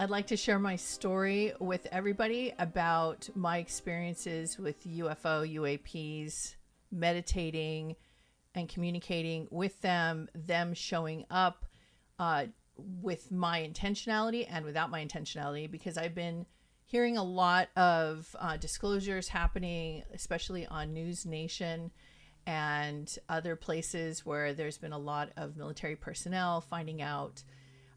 I'd like to share my story with everybody about my experiences with UFO, UAPs, meditating and communicating with them showing up with my intentionality and without my intentionality, because I've been hearing a lot of disclosures happening, especially on News Nation and other places where there's been a lot of military personnel finding out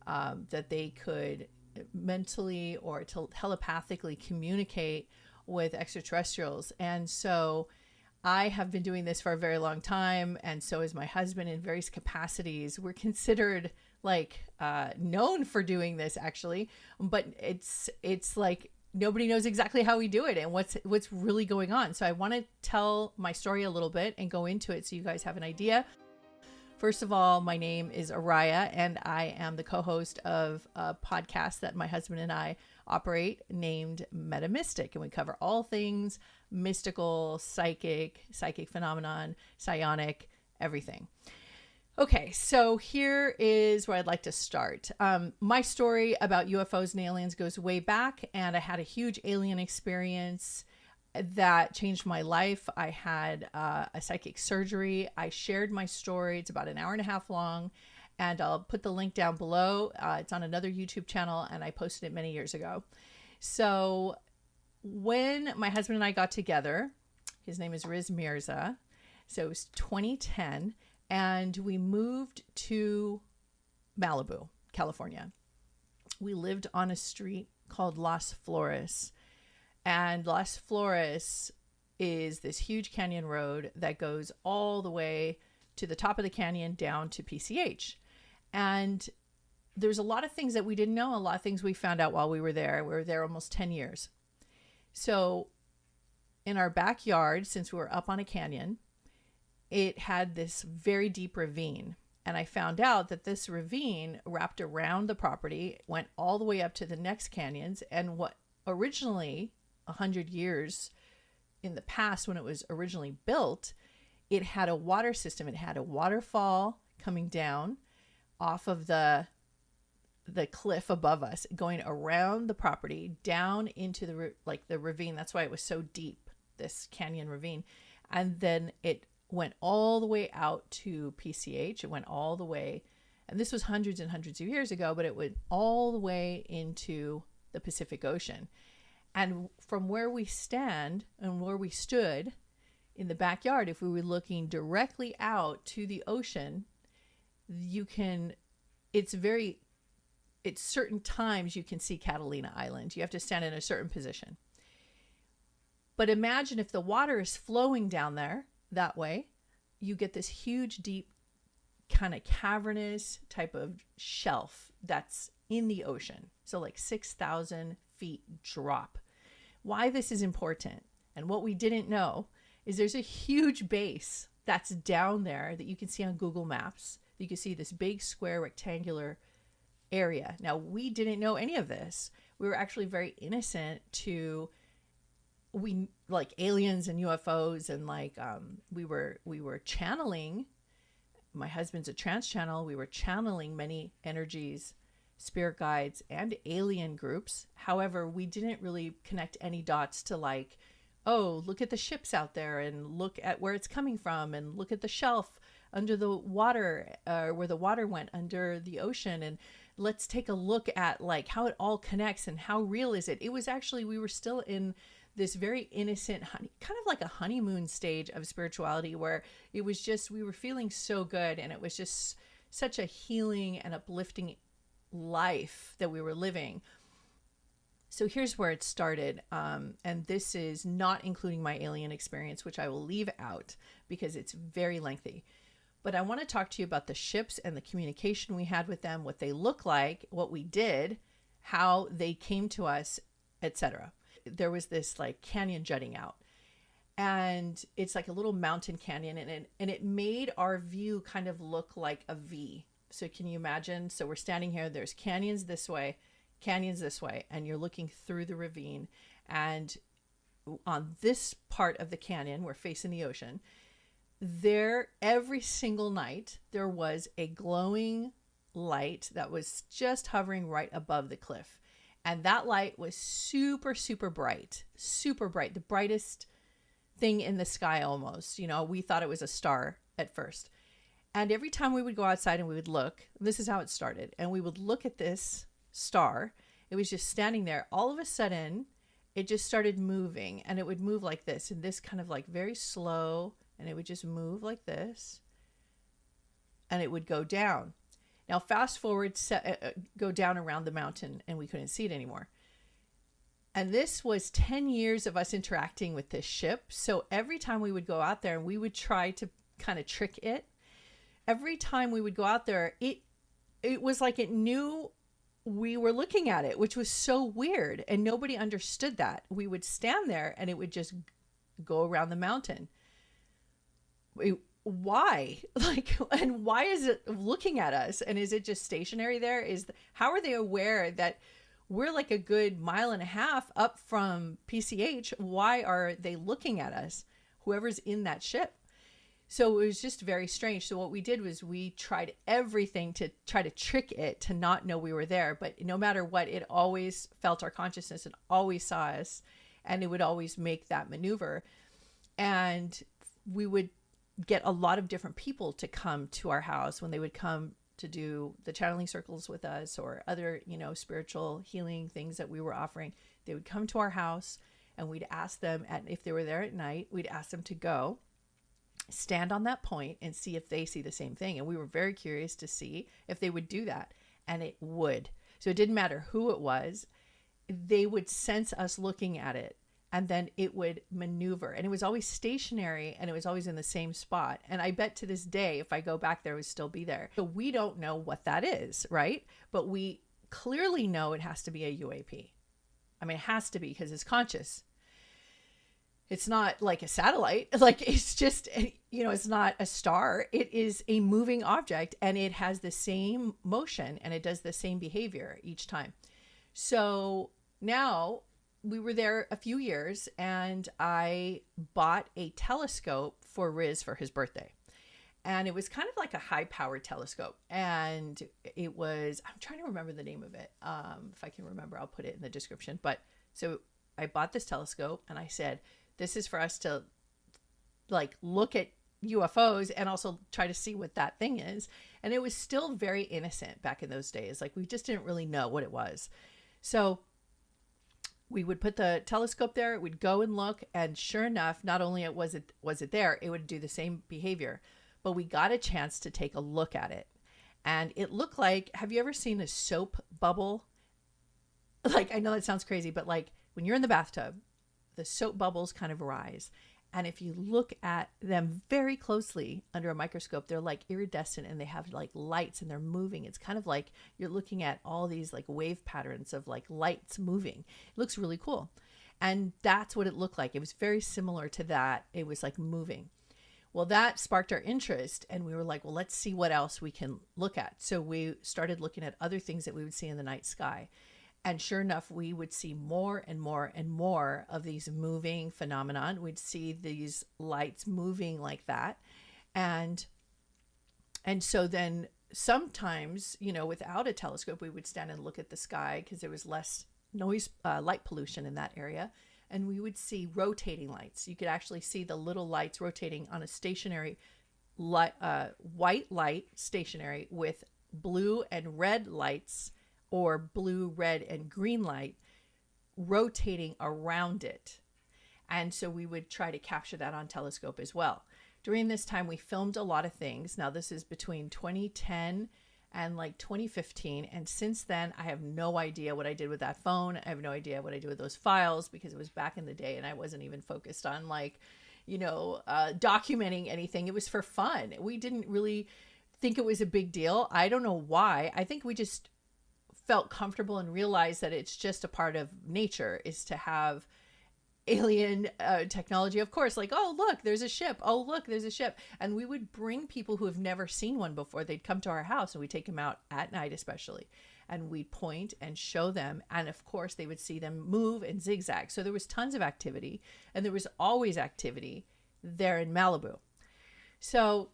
that they could mentally or telepathically communicate with extraterrestrials. And so I have been doing this for a very long time, and so is my husband in various capacities. We're considered like known for doing this, actually, but it's like nobody knows exactly how we do it and what's really going on. So I want to tell my story a little bit and go into it so you guys have an idea. First of all, my name is Araya, and I am the co-host of a podcast that my husband and I operate named Metamystic, and we cover all things mystical, psychic phenomenon, psionic, everything. Okay, so here is where I'd like to start. My story about UFOs and aliens goes way back, and I had a huge alien experience that changed my life. I had a psychic surgery. I shared my story. It's about an hour and a half long, and I'll put the link down below. It's on another YouTube channel, and I posted it many years ago. So when my husband and I got together, his name is Riz Mirza, so it was 2010, and we moved to Malibu, California. We lived on a street called Las Flores. And Las Flores is this huge canyon road that goes all the way to the top of the canyon down to PCH. And there's a lot of things that we didn't know, a lot of things we found out while we were there. We were there almost 10 years. So in our backyard, since we were up on a canyon, it had this very deep ravine. And I found out that this ravine wrapped around the property, went all the way up to the next canyons. And what originally 100 years in the past, when it was originally built, it had a water system. It had a waterfall coming down off of the cliff above us, going around the property down into the ravine. That's why it was so deep, this canyon ravine. And then it went all the way out to PCH. It went all the way, and this was hundreds and hundreds of years ago, but it went all the way into the Pacific Ocean. And from where we stand and where we stood in the backyard, if we were looking directly out to the ocean, it's certain times you can see Catalina Island. You have to stand in a certain position. But imagine if the water is flowing down there that way, you get this huge, deep, kind of cavernous type of shelf that's in the ocean. So like 6,000 feet drop. Why this is important, and what we didn't know, is there's a huge base that's down there that you can see on Google Maps. You can see this big square rectangular area. Now, we didn't know any of this. We were actually very innocent we like aliens and UFOs, and like we were channeling. My husband's a trance channel. We were channeling many energies, spirit guides, and alien groups. However, we didn't really connect any dots to like, oh, look at the ships out there and look at where it's coming from and look at the shelf under the water, where the water went under the ocean, and let's take a look at like how it all connects and how real is it. It was actually, we were still in this very innocent, kind of like a honeymoon stage of spirituality, where it was just, we were feeling so good, and it was just such a healing and uplifting life that we were living. So here's where it started, and this is not including my alien experience, which I will leave out because it's very lengthy. But I want to talk to you about the ships and the communication we had with them, what they look like, what we did, how they came to us, etc. There was this like canyon jutting out, and it's like a little mountain canyon, and it made our view kind of look like a V. So can you imagine? So we're standing here, there's canyons this way, and you're looking through the ravine. And on this part of the canyon, we're facing the ocean. There, every single night, there was a glowing light that was just hovering right above the cliff. And that light was super, super bright, the brightest thing in the sky almost. You know, we thought it was a star at first. And every time we would go outside and we would look, this is how it started. And we would look at this star. It was just standing there. All of a sudden, it just started moving, and it would move like this, and this kind of like very slow, and it would just move like this, and it would go down. Now, fast forward, go down around the mountain, and we couldn't see it anymore. And this was 10 years of us interacting with this ship. So every time we would go out there and we would try to kind of trick it, every time we would go out there, it was like it knew we were looking at it, which was so weird. And nobody understood that. We would stand there and it would just go around the mountain. Why? Like, and why is it looking at us? And is it just stationary there? How are they aware that we're like a good mile and a half up from PCH? Why are they looking at us? Whoever's in that ship. So it was just very strange. So what we did was we tried everything to try to trick it to not know we were there. But no matter what, it always felt our consciousness and always saw us, and it would always make that maneuver. And we would get a lot of different people to come to our house when they would come to do the channeling circles with us or other, you know, spiritual healing things that we were offering. They would come to our house and we'd ask them, if they were there at night, we'd ask them to go stand on that point and see if they see the same thing. And we were very curious to see if they would do that. And it would. So it didn't matter who it was. They would sense us looking at it, and then it would maneuver. And it was always stationary, and it was always in the same spot. And I bet to this day, if I go back there, it would still be there. So we don't know what that is, right? But we clearly know it has to be a UAP. I mean, it has to be, because it's conscious. It's not like a satellite. Like, it's just, you know, it's not a star. It is a moving object, and it has the same motion, and it does the same behavior each time. So now we were there a few years, and I bought a telescope for Riz for his birthday. And it was kind of like a high-powered telescope. And it was, I'm trying to remember the name of it. If I can remember, I'll put it in the description. But so I bought this telescope, and I said, this is for us to like look at UFOs and also try to see what that thing is. And it was still very innocent back in those days. Like, we just didn't really know what it was. So we would put the telescope there, we'd go and look, and sure enough, not only was it there, it would do the same behavior. But we got a chance to take a look at it. And it looked like, have you ever seen a soap bubble? Like, I know that sounds crazy, but like when you're in the bathtub, the soap bubbles kind of rise. And if you look at them very closely under a microscope, they're like iridescent, and they have like lights, and they're moving. It's kind of like you're looking at all these like wave patterns of like lights moving. It looks really cool. And that's what it looked like. It was very similar to that. It was like moving. Well, that sparked our interest, and we were like, well, let's see what else we can look at. So we started looking at other things that we would see in the night sky. And sure enough, we would see more and more and more of these moving phenomenon. We'd see these lights moving like that. And so then sometimes, you know, without a telescope, we would stand and look at the sky because there was less noise, light pollution in that area. And we would see rotating lights. You could actually see the little lights rotating on a stationary light, white light stationary with blue and red lights, or blue, red, and green light rotating around it. And so we would try to capture that on telescope as well. During this time, we filmed a lot of things. Now, this is between 2010 and like 2015. And since then, I have no idea what I did with that phone. I have no idea what I did with those files, because it was back in the day and I wasn't even focused on like, you know, documenting anything. It was for fun. We didn't really think it was a big deal. I don't know why. I think we just felt comfortable and realized that it's just a part of nature, is to have alien technology. Of course, like, oh, look, there's a ship. Oh, look, there's a ship. And we would bring people who have never seen one before. They'd come to our house, and we'd take them out at night, especially. And we'd point and show them. And of course, they would see them move and zigzag. So there was tons of activity, and there was always activity there in Malibu. So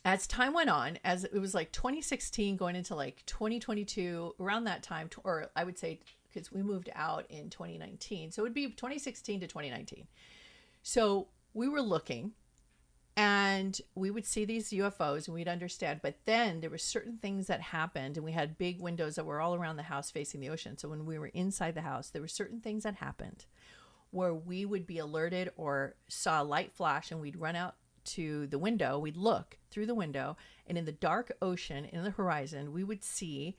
as time went on, as it was like 2016 going into like 2022, around that time, or I would say because we moved out in 2019. So it would be 2016 to 2019. So we were looking, and we would see these UFOs and we'd understand. But then there were certain things that happened, and we had big windows that were all around the house facing the ocean. So when we were inside the house, there were certain things that happened where we would be alerted or saw a light flash, and we'd run out to the window. We'd look through the window, and in the dark ocean, in the horizon, we would see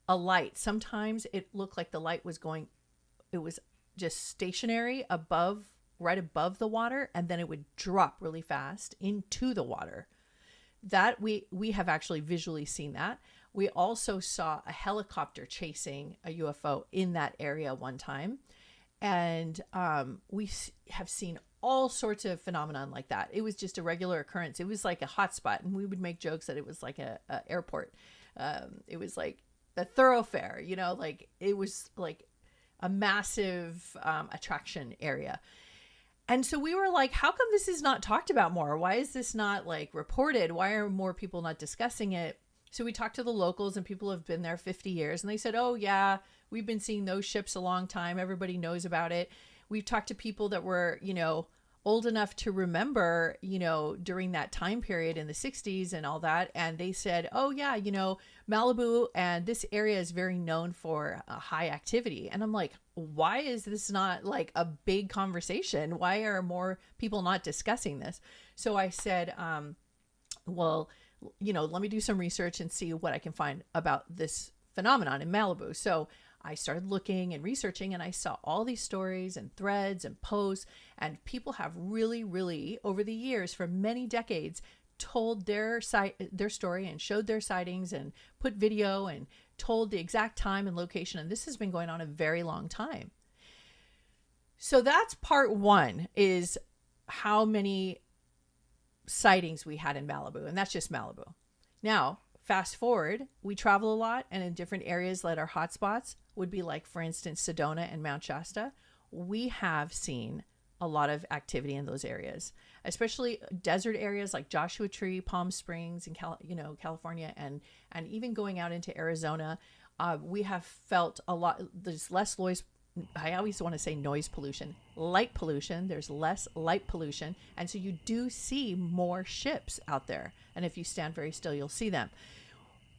a light. Sometimes it looked like the light was going, it was just stationary above, right above the water, and then it would drop really fast into the water. That we have actually visually seen that. We also saw a helicopter chasing a UFO in that area one time. And we have seen all sorts of phenomenon like that. It was just a regular occurrence. It was like a hotspot, and we would make jokes that it was like a airport. It was like a thoroughfare, you know, like it was like a massive attraction area. And so we were like, how come this is not talked about more? Why is this not like reported? Why are more people not discussing it? So we talked to the locals, and people have been there 50 years. And they said, oh, yeah, we've been seeing those ships a long time. Everybody knows about it. We've talked to people that were, you know, old enough to remember, you know, during that time period in the 60s and all that. And they said, oh, yeah, you know, Malibu and this area is very known for high activity. And I'm like, why is this not like a big conversation? Why are more people not discussing this? So I said, well, you know, let me do some research and see what I can find about this phenomenon in Malibu. So I started looking and researching, and I saw all these stories and threads and posts, and people have really, really, over the years, for many decades, told their story and showed their sightings and put video and told the exact time and location. And this has been going on a very long time. So that's part one, is how many sightings we had in Malibu, and that's just Malibu. Now, fast forward, we travel a lot, and in different areas that are hotspots would be like, for instance, Sedona and Mount Shasta. We have seen a lot of activity in those areas, especially desert areas like Joshua Tree, Palm Springs, and California, and even going out into Arizona. We have felt a lot. There's less noise. I always want to say noise pollution, light pollution. There's less light pollution. And so you do see more ships out there. And if you stand very still, you'll see them.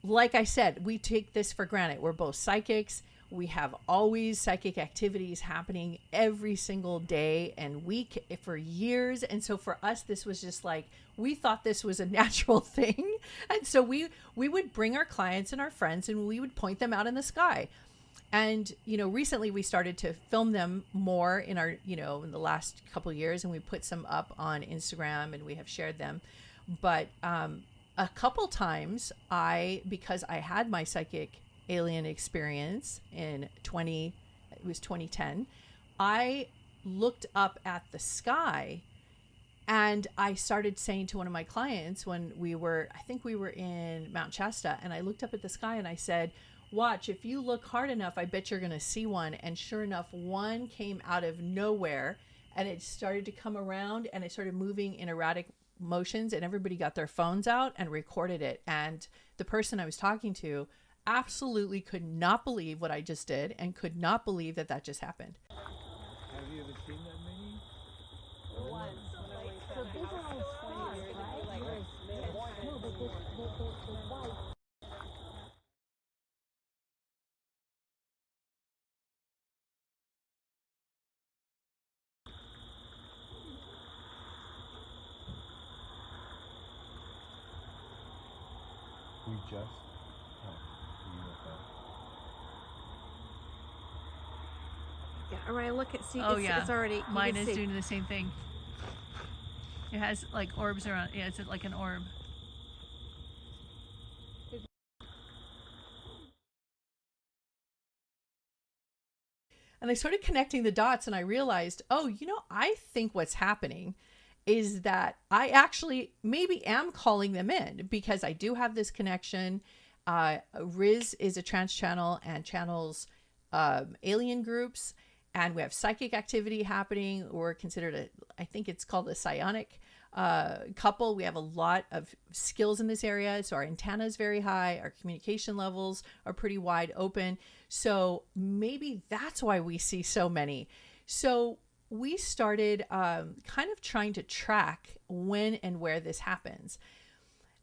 Like I said, we take this for granted. We're both psychics. We have always psychic activities happening every single day and week for years. And so for us, this was just like, we thought this was a natural thing. And so we would bring our clients and our friends, and we would point them out in the sky. And, you know, recently we started to film them more in our, you know, in the last couple of years, and we put some up on Instagram, and we have shared them. But a couple times because I had my psychic alien experience in 2010, I looked up at the sky, and I started saying to one of my clients when I think we were in Mount Shasta, and I looked up at the sky and I said, watch, if you look hard enough, I bet you're going to see one. And sure enough, one came out of nowhere, and it started to come around, and it started moving in erratic motions, and everybody got their phones out and recorded it. And the person I was talking to absolutely could not believe what I just did, and could not believe that that just happened. Have you ever seen that many? Once. So these are all stars, right? No, but the white. We just talked to UFO. Yeah, all right, look at, see, Oh, it's, yeah. it's already, Mine is doing the same thing. It has like orbs around. Yeah, it's like an orb. And I started connecting the dots, and I realized, oh, you know, I think what's happening is that I actually maybe am calling them in, because I do have this connection. Riz is a trance channel and channels alien groups, and we have psychic activity happening. We're considered I think it's called a psionic couple. We have a lot of skills in this area. So our antenna is very high. Our communication levels are pretty wide open. So maybe that's why we see so many. So we started kind of trying to track when and where this happens.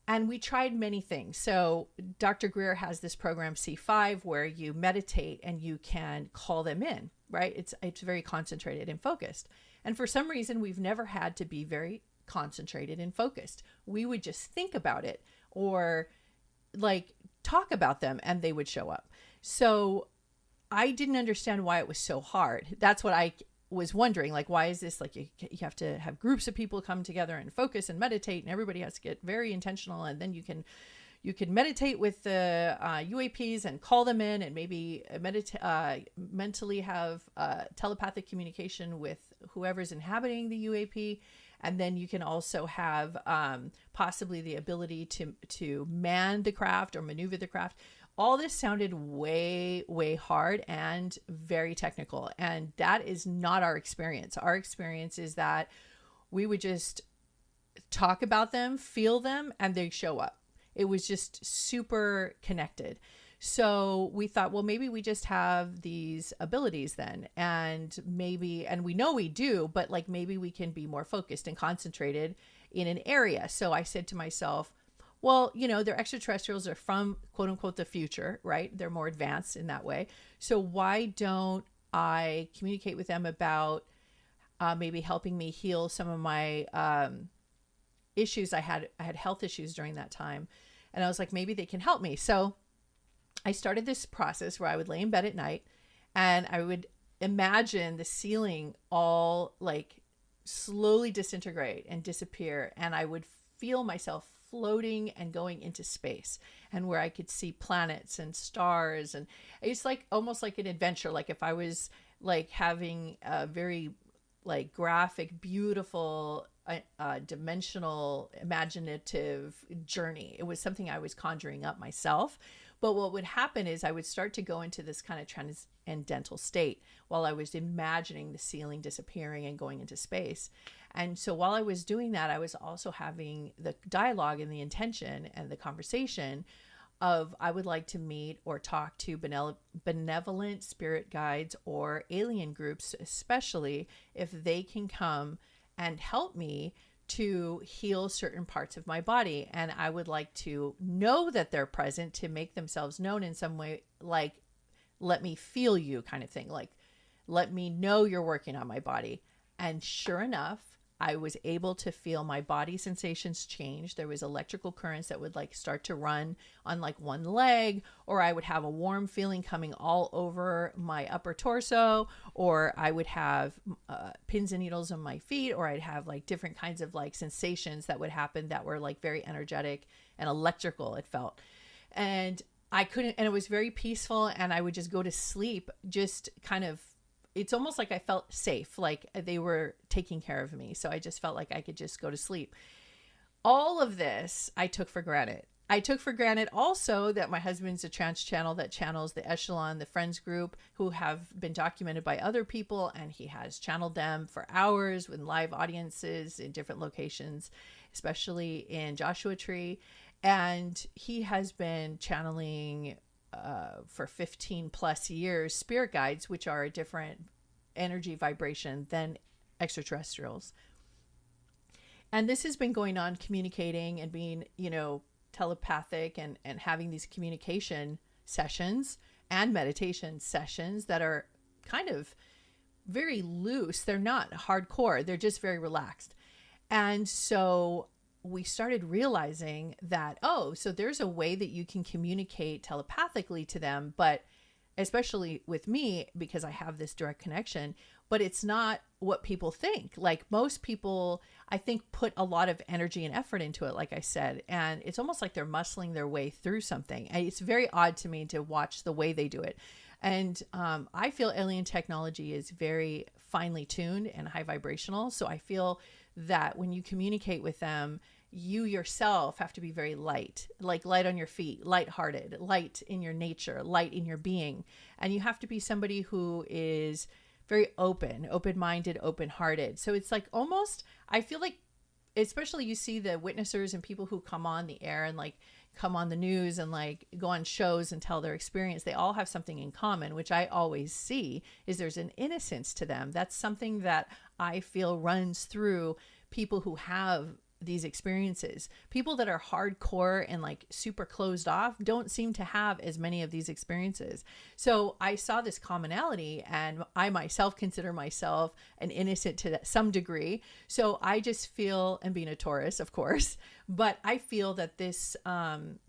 And we tried many things. So Dr. Greer has this program C5 where you meditate and you can call them in, right? It's very concentrated and focused. And for some reason, we've never had to be very concentrated and focused. We would just think about it or like talk about them and they would show up. So I didn't understand why it was so hard. That's what I was wondering, like, why is this like you have to have groups of people come together and focus and meditate, and everybody has to get very intentional, and then you can meditate with the UAPs and call them in, and maybe mentally have telepathic communication with whoever's inhabiting the UAP, and then you can also have possibly the ability to man the craft or maneuver the craft. All this sounded way, way hard and very technical. And that is not our experience. Our experience is that we would just talk about them, feel them, and they show up. It was just super connected. So we thought, well, maybe we just have these abilities then. And we know we do, but like maybe we can be more focused and concentrated in an area. So I said to myself, well, they're extraterrestrials, are from quote unquote the future, right? They're more advanced in that way. So why don't I communicate with them about maybe helping me heal some of my issues? I had health issues during that time. And I was like, maybe they can help me. So I started this process where I would lay in bed at night and I would imagine the ceiling all like slowly disintegrate and disappear. And I would feel myself floating and going into space, and where I could see planets and stars. And it's like almost like an adventure. Like if I was like having a very like graphic, beautiful, dimensional, imaginative journey. It was something I was conjuring up myself. But what would happen is I would start to go into this kind of transcendental state while I was imagining the ceiling disappearing and going into space. And so while I was doing that, I was also having the dialogue and the intention and the conversation of I would like to meet or talk to benevolent spirit guides or alien groups, especially if they can come and help me to heal certain parts of my body. And I would like to know that they're present, to make themselves known in some way, like, let me feel you kind of thing. Like, let me know you're working on my body. And sure enough, I was able to feel my body sensations change. There was electrical currents that would like start to run on like one leg, or I would have a warm feeling coming all over my upper torso, or I would have pins and needles on my feet, or I'd have like different kinds of like sensations that would happen that were like very energetic and electrical, it felt. And it was very peaceful, and I would just go to sleep, just kind of, it's almost like I felt safe, like they were taking care of me. So I just felt like I could just go to sleep. All of this I took for granted. I took for granted also that my husband's a trance channel that channels the Echelon, the friends group, who have been documented by other people. And he has channeled them for hours with live audiences in different locations, especially in Joshua Tree. And he has been channeling for 15 plus years spirit guides, which are a different energy vibration than extraterrestrials. And this has been going on, communicating and being, telepathic and having these communication sessions and meditation sessions that are kind of very loose. They're not hardcore. They're just very relaxed. And so we started realizing that, so there's a way that you can communicate telepathically to them, but especially with me, because I have this direct connection, but it's not what people think. Like most people, I think, put a lot of energy and effort into it, like I said, and it's almost like they're muscling their way through something. And it's very odd to me to watch the way they do it. And I feel alien technology is very finely tuned and high vibrational. So I feel that when you communicate with them, you yourself have to be very light, like light on your feet, lighthearted, light in your nature, light in your being. And you have to be somebody who is very open-minded, open-hearted. So it's like almost, I feel like especially you see the witnessers and people who come on the air and like come on the news and like go on shows and tell their experience, they all have something in common, which I always see is there's an innocence to them. That's something that I feel runs through people who have these experiences. People that are hardcore and like super closed off don't seem to have as many of these experiences. So I saw this commonality, and I myself consider myself an innocent to some degree. So I just feel, and being a Taurus, of course, but I feel that this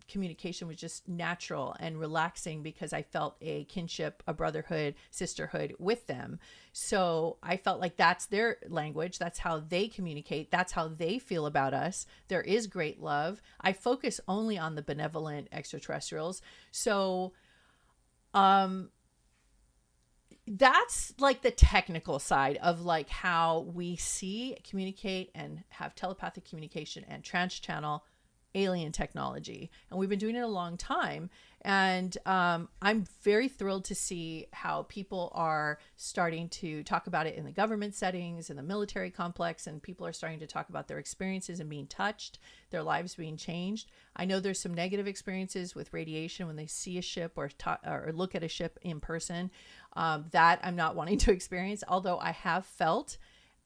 communication was just natural and relaxing because I felt a kinship, a brotherhood, sisterhood with them. So I felt like that's their language. That's how they communicate. That's how they feel about us. There is great love. I focus only on the benevolent extraterrestrials. So that's like the technical side of like how we see, communicate, and have telepathic communication and trance channel alien technology. And we've been doing it a long time. And I'm very thrilled to see how people are starting to talk about it in the government settings, in the military complex, and people are starting to talk about their experiences and being touched, their lives being changed. I know there's some negative experiences with radiation when they see a ship or look at a ship in person that I'm not wanting to experience, although I have felt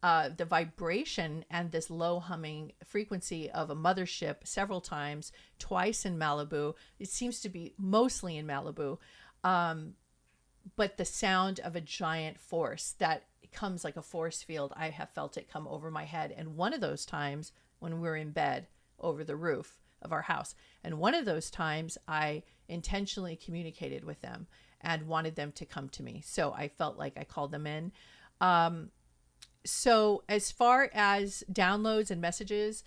the vibration and this low humming frequency of a mothership several times, twice in Malibu. It seems to be mostly in Malibu. But the sound of a giant force that comes like a force field, I have felt it come over my head. And one of those times when we were in bed over the roof of our house. And one of those times I intentionally communicated with them and wanted them to come to me. So I felt like I called them in. So as far as downloads and messages,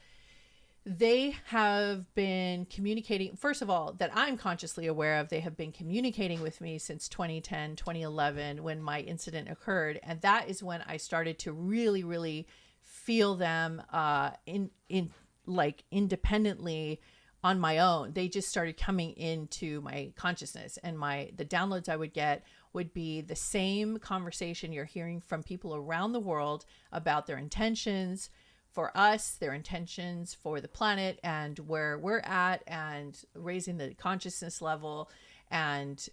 they have been communicating, first of all, that I'm consciously aware of, they have been communicating with me since 2010, 2011, when my incident occurred. And that is when I started to really, really feel them in like independently on my own. They just started coming into my consciousness, and the downloads I would get would be the same conversation you're hearing from people around the world about their intentions for us, their intentions for the planet and where we're at, and raising the consciousness level, and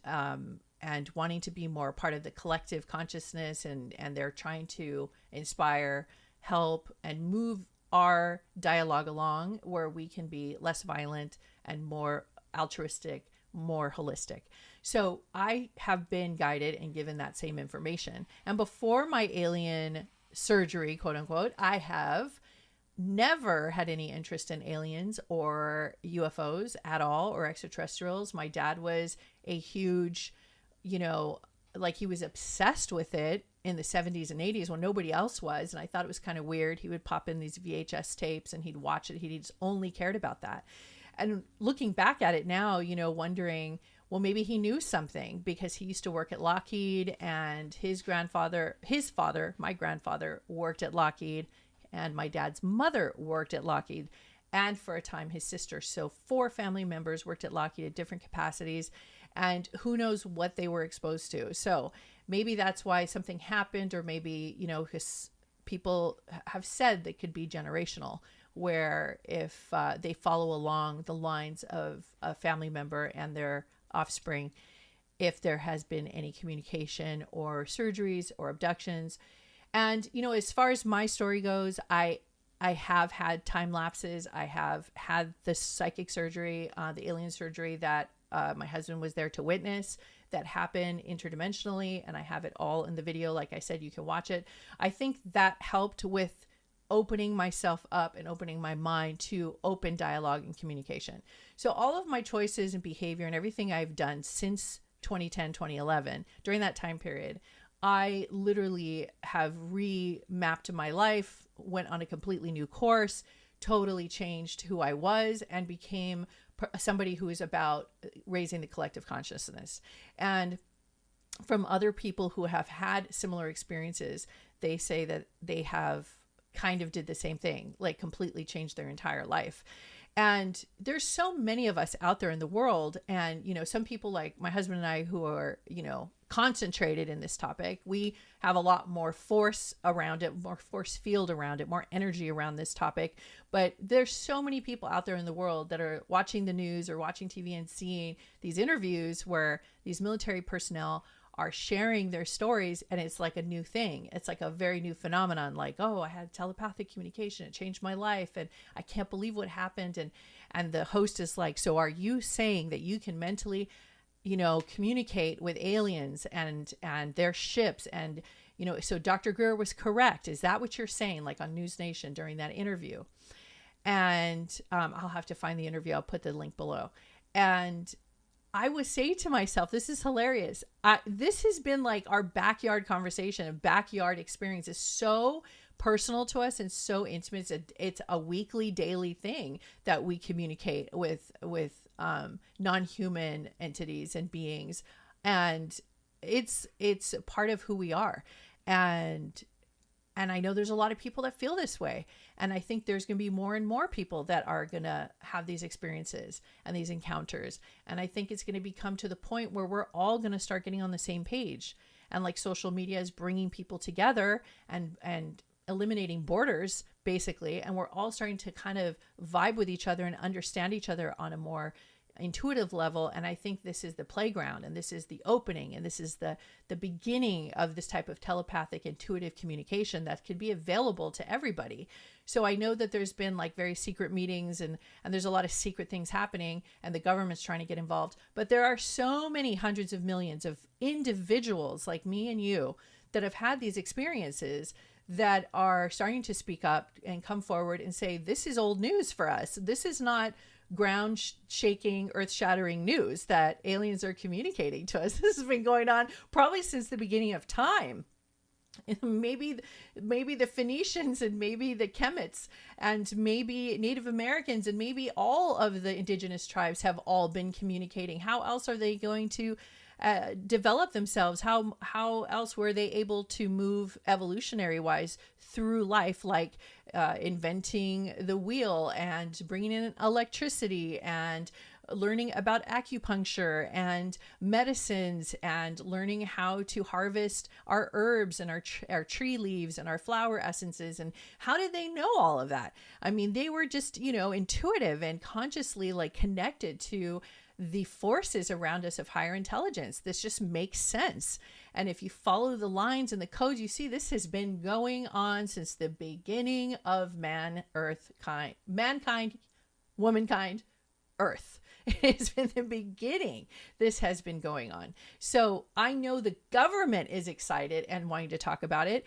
wanting to be more part of the collective consciousness, and they're trying to inspire, help, and move our dialogue along where we can be less violent and more altruistic, more holistic. So I have been guided and given that same information. And before my alien surgery, quote unquote, I have never had any interest in aliens or UFOs at all, or extraterrestrials. My dad was a huge, like he was obsessed with it in the 70s and 80s when nobody else was. And I thought it was kind of weird. He would pop in these VHS tapes and he'd watch it. He just only cared about that. And looking back at it now, wondering, well, maybe he knew something because he used to work at Lockheed, and his father, my grandfather, worked at Lockheed, and my dad's mother worked at Lockheed. And for a time, his sister. So 4 family members worked at Lockheed at different capacities, and who knows what they were exposed to. So maybe that's why something happened, or maybe, because people have said that could be generational, where if they follow along the lines of a family member and their offspring, if there has been any communication or surgeries or abductions. And, as far as my story goes, I have had time lapses. I have had the psychic surgery, the alien surgery that my husband was there to witness, that happened interdimensionally. And I have it all in the video. Like I said, you can watch it. I think that helped with opening myself up and opening my mind to open dialogue and communication. So all of my choices and behavior and everything I've done since 2010, 2011, during that time period, I literally have remapped my life, went on a completely new course, totally changed who I was, and became somebody who is about raising the collective consciousness. And from other people who have had similar experiences, they say that they have kind of did the same thing, like completely changed their entire life. And there's so many of us out there in the world. And, some people like my husband and I who are, concentrated in this topic. We have a lot more force around it, more force field around it, more energy around this topic. But there's so many people out there in the world that are watching the news or watching TV and seeing these interviews where these military personnel are sharing their stories, and it's like a new thing. It's like a very new phenomenon. Like, oh, I had telepathic communication. It changed my life, and I can't believe what happened. And the host is like, so are you saying that you can mentally, communicate with aliens and their ships? And, so Dr. Greer was correct. Is that what you're saying? Like on News Nation during that interview. And I'll have to find the interview. I'll put the link below. And I would say to myself, this is hilarious. This has been like our backyard conversation, a backyard experience. Is so personal to us and so intimate. It's a weekly, daily thing that we communicate with non-human entities and beings. And it's part of who we are. And I know there's a lot of people that feel this way. And I think there's going to be more and more people that are going to have these experiences and these encounters. And I think it's going to become to the point where we're all going to start getting on the same page. And like social media is bringing people together and eliminating borders, basically. And we're all starting to kind of vibe with each other and understand each other on a more intuitive level. And I think this is the playground, and this is the opening, and this is the beginning of this type of telepathic intuitive communication that could be available to everybody. So I know that there's been like very secret meetings and there's a lot of secret things happening, and the government's trying to get involved. But there are so many hundreds of millions of individuals like me and you that have had these experiences that are starting to speak up and come forward and say, this is old news for us. This is not ground shaking, earth shattering news that aliens are communicating to us. This has been going on probably since the beginning of time. Maybe the Phoenicians, and maybe the Kemets, and maybe Native Americans, and maybe all of the indigenous tribes have all been communicating. How else are they going to develop themselves? How else were they able to move evolutionary wise through life, like inventing the wheel and bringing in electricity and learning about acupuncture and medicines and learning how to harvest our herbs and our tree leaves and our flower essences? And how did they know all of that? I mean, they were just, intuitive and consciously like connected to the forces around us of higher intelligence. This just makes sense. And if you follow the lines and the codes, you see this has been going on since the beginning of mankind, womankind, Earth. It's been the beginning. This has been going on. So I know the government is excited and wanting to talk about it,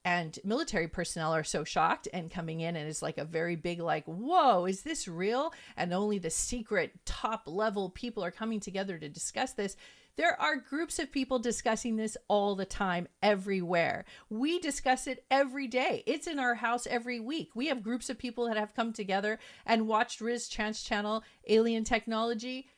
and military personnel are so shocked and coming in, and it's like a very big, like, whoa, is this real? And only the secret top level people are coming together to discuss this. There are groups of people discussing this all the time, everywhere. We discuss it every day. It's in our house every week. We have groups of people that have come together and watched Riz Trance Channel Alien Technology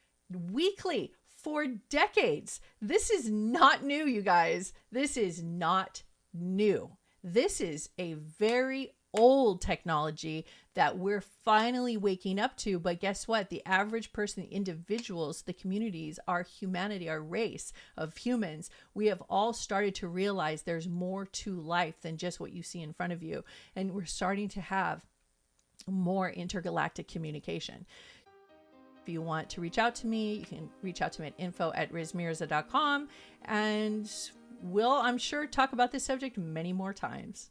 weekly for decades. This is not new, you guys. This is not new. This is a very old technology that we're finally waking up to. But guess what? The average person, the individuals, the communities, our humanity, our race of humans, we have all started to realize there's more to life than just what you see in front of you. And we're starting to have more intergalactic communication. If you want to reach out to me, you can reach out to me at info@rizmirza.com, and we'll, I'm sure, talk about this subject many more times.